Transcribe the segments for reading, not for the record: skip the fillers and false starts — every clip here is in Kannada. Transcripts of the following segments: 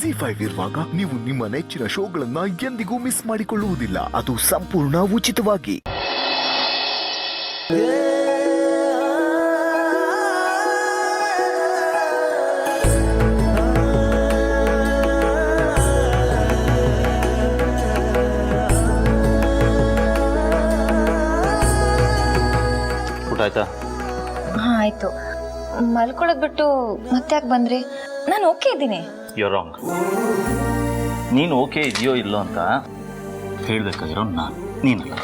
ZEE5 ಇರುವಾಗ ನೀವು ನಿಮ್ಮ ನೆಚ್ಚಿನ ಶೋಗಳನ್ನ ಎಂದಿಗೂ ಮಿಸ್ ಮಾಡಿಕೊಳ್ಳುವುದಿಲ್ಲ. ಅದು ಸಂಪೂರ್ಣ ಉಚಿತವಾಗಿ. ಊಟ ಆಯ್ತಾ? ಹಾಂ ಆಯಿತು. ಮಲ್ಕೊಳ್ಳೋದು ಬಿಟ್ಟು ಮತ್ತೆ ಯಾಕೆ ಬಂದ್ರಿ? ನಾನು ಓಕೆ ಇದ್ದೀನಿ. You wrong. ನೀನು ಓಕೆ ಇದೆಯೋ ಇಲ್ಲೋ ಅಂತ ಹೇಳಬೇಕಾಗಿರೋ ನೀನಲ್ಲ.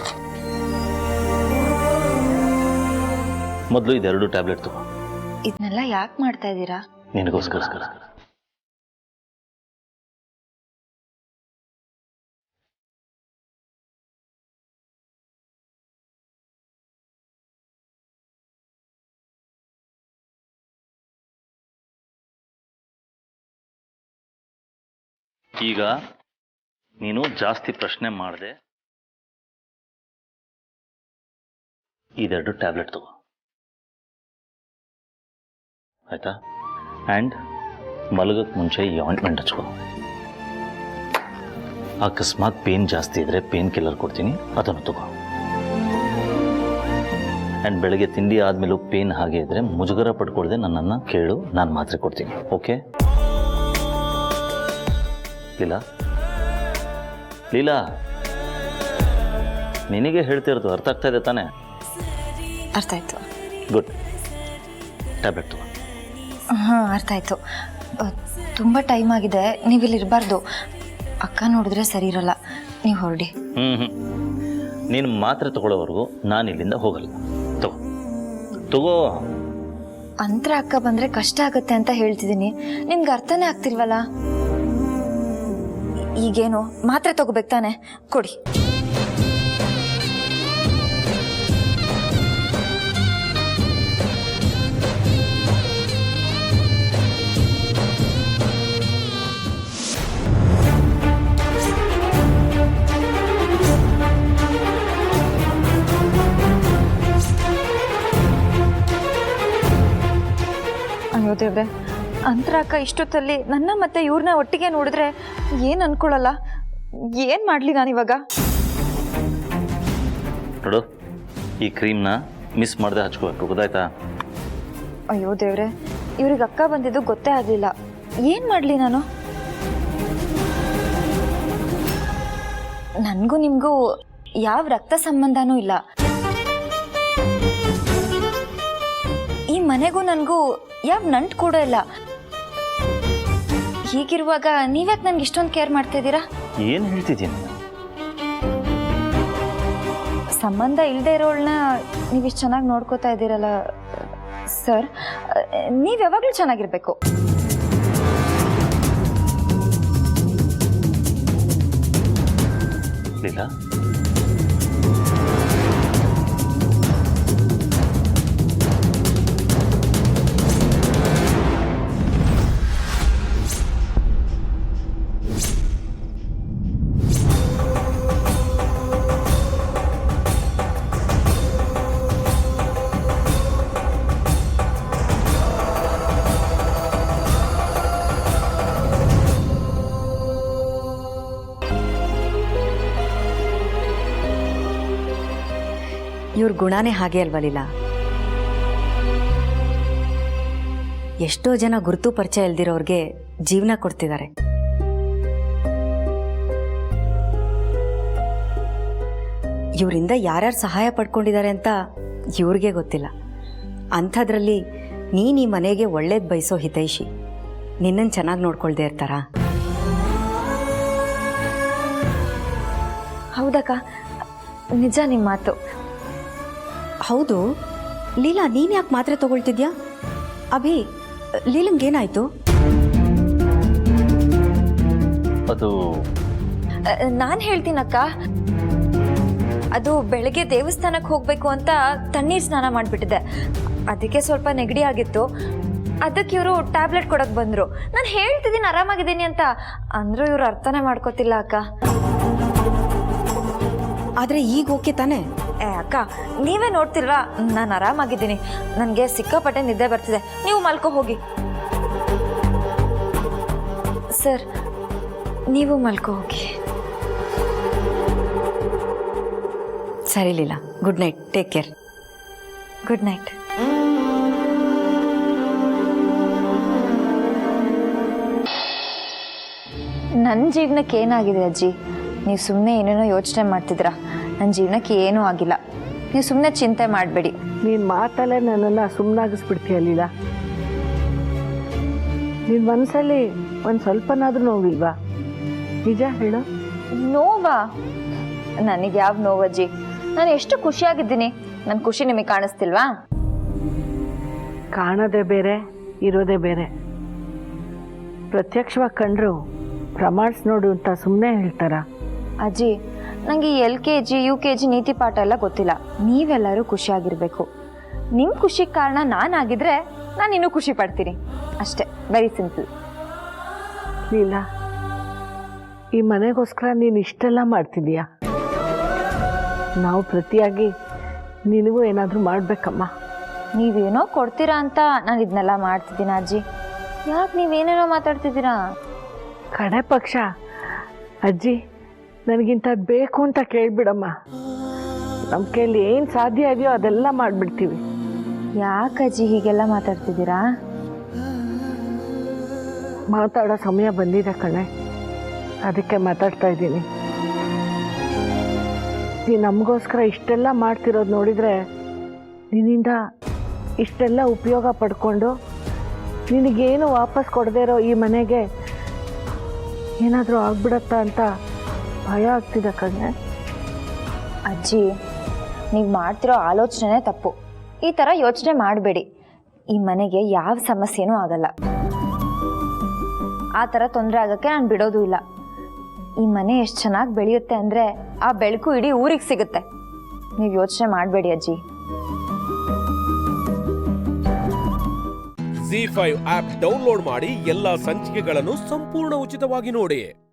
ಮೊದಲು ಇದೆರಡು ಟ್ಯಾಬ್ಲೆಟ್ ತಗೋ. ಇದನ್ನೆಲ್ಲ ಯಾಕೆ ಮಾಡ್ತಾ ಇದ್ದೀರಾ? ನಿನಗೋಸ್ಕರ. ಈಗ ನೀನು ಜಾಸ್ತಿ ಪ್ರಶ್ನೆ ಮಾಡದೆ ಇದೆರಡು ಟ್ಯಾಬ್ಲೆಟ್ ತಗೋ, ಆಯ್ತಾ? ಆ್ಯಂಡ್ ಮಲಗಕ್ಕೆ ಮುಂಚೆ ಈ ಆಯಿಂಟ್ಮೆಂಟ್ ಹಚ್ಕೋ. ಅಕಸ್ಮಾತ್ ಪೇನ್ ಜಾಸ್ತಿ ಇದ್ದರೆ ಪೇನ್ ಕಿಲ್ಲರ್ ಕೊಡ್ತೀನಿ, ಅದನ್ನು ತಗೋ. ಆ್ಯಂಡ್ ಬೆಳಗ್ಗೆ ತಿಂಡಿ ಆದಮೇಲೂ ಪೇನ್ ಹಾಗೆ ಇದ್ದರೆ ಮುಜುಗರ ಪಡ್ಕೊಳ್ದೆ ನನ್ನನ್ನು ಕೇಳು, ನಾನು ಮಾತ್ರೆ ಕೊಡ್ತೀನಿ. ಓಕೆ ಲೀಲಾ, ನಿನಗೆ ಹೇಳ್ತಿರೋದು ಅರ್ಥ ಆಗ್ತಾ ಇದೆ ತಾನೆ? ಅರ್ಥ ಆಯಿತು. ಗುಡ್. ಟ್ಯಾಬ್ಲೆಟ್ ತಗೋ. ಹಾಂ ಅರ್ಥ ಆಯಿತು. ತುಂಬ ಟೈಮ್ ಆಗಿದೆ, ನೀವು ಇಲ್ಲಿ ಇರಬಾರ್ದು. ಅಕ್ಕ ನೋಡಿದ್ರೆ ಸರಿ ಇರಲ್ಲ, ನೀವು ಹೊರಡಿ. ನೀನು ಮಾತ್ರೆ ತಗೊಳ್ಳೋವರೆಗೂ ನಾನು ಇಲ್ಲಿಂದ ಹೋಗಲ್ಲ. ತಗೋ. ಅಂತರ ಅಕ್ಕ ಬಂದರೆ ಕಷ್ಟ ಆಗುತ್ತೆ ಅಂತ ಹೇಳ್ತಿದ್ದೀನಿ, ನಿಮ್ಗೆ ಅರ್ಥನೇ ಆಗ್ತಿಲ್ವಲ್ಲ. ಈಗೇನು ಮಾತ್ರೆ ತಗೋಬೇಕು ತಾನೆ? ಕೊಡಿ. ಅಯ್ಯೋ ದೇವ್ರೆ, ಅಂತರ ಅಕ್ಕ ಇಷ್ಟೊತ್ತಲ್ಲಿ ನನ್ನ ಮತ್ತೆ ಇವ್ರನ್ನ ಒಟ್ಟಿಗೆ ನೋಡಿದ್ರೆ ಏನು ಅನ್ಕೊಳ್ಳಲ್ಲ. ಏನು ಮಾಡಲಿ ನಾನಿವಾಗ? ನೋಡು, ಈ ಕ್ರೀಮ್ನ ಮಿಸ್ ಮಾಡದೆ ಹಚ್ಕೋಬೇಕು, ಗೊತ್ತಾಯ್ತಾ? ಅಯ್ಯೋ ದೇವ್ರೆ, ಇವ್ರಿಗೆ ಅಕ್ಕ ಬಂದಿದ್ದು ಗೊತ್ತೇ ಆಗಲಿಲ್ಲ. ಏನು ಮಾಡಲಿ ನಾನು? ನನಗೂ ನಿಮಗೂ ಯಾವ ರಕ್ತ ಸಂಬಂಧನೂ ಇಲ್ಲ. ಈ ಮನೆಗೂ ನನಗೂ ಯಾವ ನಂಟು ಕೂಡ ಇಲ್ಲ. ಹೀಗಿರುವಾಗ ನೀವ್ಯಾಕೆ ನನ್ಗೆ ಇಷ್ಟೊಂದು ಕೇರ್ ಮಾಡ್ತಾ ಇದ್ದೀರಾ? ಏನು ಹೇಳ್ತಿದ್ದೀನಿ? ಸಂಬಂಧ ಇಲ್ಲದೆ ಇರೋಳನ್ನ ನೀವಿಷ್ಟು ಚೆನ್ನಾಗಿ ನೋಡ್ಕೋತಾ ಇದ್ದೀರಲ್ಲ ಸರ್. ನೀವು ಯಾವಾಗಲೂ ಚೆನ್ನಾಗಿರ್ಬೇಕು. ಲೀಲಾ, ಇವ್ರ ಗುಣನೇ ಹಾಗೆ ಅಲ್ವ ಲೀಲಾ? ಎಷ್ಟೋ ಜನ ಗುರುತು ಪರಿಚಯ ಇಲ್ದಿರೋರ್ಗೆ ಜೀವನ ಕೊಡ್ತಿದ್ದಾರೆ. ಇವರಿಂದ ಯಾರ್ಯಾರು ಸಹಾಯ ಪಡ್ಕೊಂಡಿದ್ದಾರೆ ಅಂತ ಇವ್ರಿಗೆ ಗೊತ್ತಿಲ್ಲ. ಅಂಥದ್ರಲ್ಲಿ ನೀನು ಈ ಮನೆಗೆ ಒಳ್ಳೇದು ಬಯಸೋ ಹಿತೈಷಿ ನಿನ್ನನ್ನು ಚೆನ್ನಾಗಿ ನೋಡ್ಕೊಳ್ದೇ ಇರ್ತಾರ? ಹೌದಕ್ಕ, ನಿಜ ನಿಮ್ಮ ಮಾತು. ಹೌದು ಲೀಲಾ, ನೀನು ಯಾಕೆ ಮಾತ್ರೆ ತಗೊಳ್ತಿದ್ಯಾ? ಅಭಿ, ಲೀಲಂಗೇನಾಯ್ತು? ಅದು ನಾನು ಹೇಳ್ತೀನಕ್ಕ. ಅದು ಬೆಳಗ್ಗೆ ದೇವಸ್ಥಾನಕ್ಕೆ ಹೋಗಬೇಕು ಅಂತ ತಣ್ಣೀರು ಸ್ನಾನ ಮಾಡಿಬಿಟ್ಟಿದೆ. ಅದಕ್ಕೆ ಸ್ವಲ್ಪ ನೆಗಡಿ ಆಗಿತ್ತು. ಅದಕ್ಕೆ ಇವರು ಟ್ಯಾಬ್ಲೆಟ್ ಕೊಡೋಕೆ ಬಂದರು. ನಾನು ಹೇಳ್ತಿದ್ದೀನಿ ಆರಾಮಾಗಿದ್ದೀನಿ ಅಂತ, ಅಂದರೂ ಇವರು ಅರ್ಥನೇ ಮಾಡ್ಕೋತಿಲ್ಲ ಅಕ್ಕ. ಆದರೆ ಈಗ ಓಕೆ ತಾನೇ? ಅಕ್ಕ, ನೀವೇ ನೋಡ್ತಿಲ್ವಾ, ನಾನು ಆರಾಮಾಗಿದ್ದೀನಿ. ನನಗೆ ಸಿಕ್ಕಾಪಟ್ಟೆ ನಿದ್ದೆ ಬರ್ತಿದೆ. ನೀವು ಮಲ್ಕೋ ಹೋಗಿ. ಸರ್, ನೀವು ಮಲ್ಕೋ ಹೋಗಿ. ಸರಿ Leela, good night, take care. Good night. ನನ್ನ ಜೀವನಕ್ಕೆ ಏನಾಗಿದೆ ಅಜ್ಜಿ? ನೀವು ಸುಮ್ಮನೆ ಏನೇನೋ ಯೋಚನೆ ಮಾಡ್ತಿದ್ದೀರಾ. ನನ್ನ ಜೀವನಕ್ಕೆ ಏನೂ ಆಗಿಲ್ಲ. ನೀವು ಸುಮ್ಮನೆ ಚಿಂತೆ ಮಾಡಬೇಡಿ. ನೀನು ಮಾತಲ್ಲೇ ನನ್ನನ್ನು ಸುಮ್ಮನಾಗಿಸ್ಬಿಡ್ತೀಯ ಲೀಲಾ. ನಿನ್ನ ಮನಸ್ಸಲ್ಲಿ ಒಂದು ಸ್ವಲ್ಪನಾದ್ರೂ ನೋವಿಲ್ವಾ? ನಿಜ ಹೇಳು. ನೋವಾ? ನನಗೆ ಯಾವ ನೋವಜ್ಜಿ? ನಾನು ಎಷ್ಟು ಖುಷಿಯಾಗಿದ್ದೀನಿ. ನನ್ನ ಖುಷಿ ನಿಮಗೆ ಕಾಣಿಸ್ತಿಲ್ವಾ? ಕಾಣೋದೇ ಬೇರೆ, ಇರೋದೇ ಬೇರೆ. ಪ್ರತ್ಯಕ್ಷವಾಗಿ ಕಂಡ್ರು ಪ್ರಮಾಣಿಸ್ ನೋಡು ಅಂತ ಸುಮ್ಮನೆ ಹೇಳ್ತಾರ? ಅಜ್ಜಿ, ನನಗೆ LKG UKG ನೀತಿ ಪಾಠ ಎಲ್ಲ ಗೊತ್ತಿಲ್ಲ. ನೀವೆಲ್ಲರೂ ಖುಷಿಯಾಗಿರಬೇಕು. ನಿಮ್ಮ ಖುಷಿಗೆ ಕಾರಣ ನಾನಾಗಿದ್ರೆ ನಾನು ಇನ್ನೂ ಖುಷಿ ಪಡ್ತೀನಿ ಅಷ್ಟೇ. Very simple. ಲೀಲಾ, ಈ ಮನೆಗೋಸ್ಕರ ನೀನು ಇಷ್ಟೆಲ್ಲ ಮಾಡ್ತಿದೀಯಾ? ನಾವು ಪ್ರತಿಯಾಗಿ ನಿನಗೂ ಏನಾದರೂ ಮಾಡಬೇಕಮ್ಮ. ನೀವೇನೋ ಕೊಡ್ತೀರಾ ಅಂತ ನಾನು ಇದನ್ನೆಲ್ಲ ಮಾಡ್ತಿದ್ದೀನ ಅಜ್ಜಿ. ಯಾಕೆ ನೀವೇನೇನೋ ಮಾತಾಡ್ತಿದ್ದೀರಾ? ಕಡೆ ಪಕ್ಷ ಅಜ್ಜಿ ನನಗಿಂಥದ್ದು ಬೇಕು ಅಂತ ಕೇಳ್ಬಿಡಮ್ಮ. ನಮ್ಮ ಕೈಯಲ್ಲಿ ಏನು ಸಾಧ್ಯ ಇದೆಯೋ ಅದೆಲ್ಲ ಮಾಡಿಬಿಡ್ತೀವಿ. ಯಾಕೆ ಅಜ್ಜಿ ಹೀಗೆಲ್ಲ ಮಾತಾಡ್ತಿದ್ದೀರಾ? ಮಾತಾಡೋ ಸಮಯ ಬಂದಿದೆ ಕಣೆ, ಅದಕ್ಕೆ ಮಾತಾಡ್ತಾ ಇದ್ದೀನಿ. ನೀನು ನಮಗೋಸ್ಕರ ಇಷ್ಟೆಲ್ಲ ಮಾಡ್ತಿರೋದು ನೋಡಿದರೆ ನಿನ್ನಿಂದ ಇಷ್ಟೆಲ್ಲ ಉಪಯೋಗ ಪಡ್ಕೊಂಡು ನಿನಗೇನು ವಾಪಸ್ ಕೊಡದೇ ಇರೋ ಈ ಮನೆಗೆ ಏನಾದರೂ ಆಗ್ಬಿಡತ್ತಾ ಅಂತ ಭಯ ಆಗ್ತಿದೆ ಕಣೆ. ಅಜ್ಜಿ, ನೀವು ಮಾಡ್ತಿರೋ ಆಲೋಚನೆ ತಪ್ಪು. ಈ ಥರ ಯೋಚನೆ ಮಾಡಬೇಡಿ. ಈ ಮನೆಗೆ ಯಾವ ಸಮಸ್ಯೆನೂ ಆಗಲ್ಲ. ಆ ಥರ ತೊಂದರೆ ಆಗೋಕ್ಕೆ ನಾನು ಬಿಡೋದು ಇಲ್ಲ. ಈ ಮನೆ ಎಷ್ಟು ಚೆನ್ನಾಗಿ ಬೆಳೆಯುತ್ತೆ ಅಂದರೆ ಆ ಬೆಳಕು ಇಡೀ ಊರಿಗೆ ಸಿಗುತ್ತೆ. ನೀವು ಯೋಚನೆ ಮಾಡಬೇಡಿ ಅಜ್ಜಿ. ZEE5 ಆಪ್ ಡೌನ್ಲೋಡ್ ಮಾಡಿ ಎಲ್ಲಾ ಸಂಚಿಕೆಗಳನ್ನು ಸಂಪೂರ್ಣ ಉಚಿತವಾಗಿ ನೋಡಿ.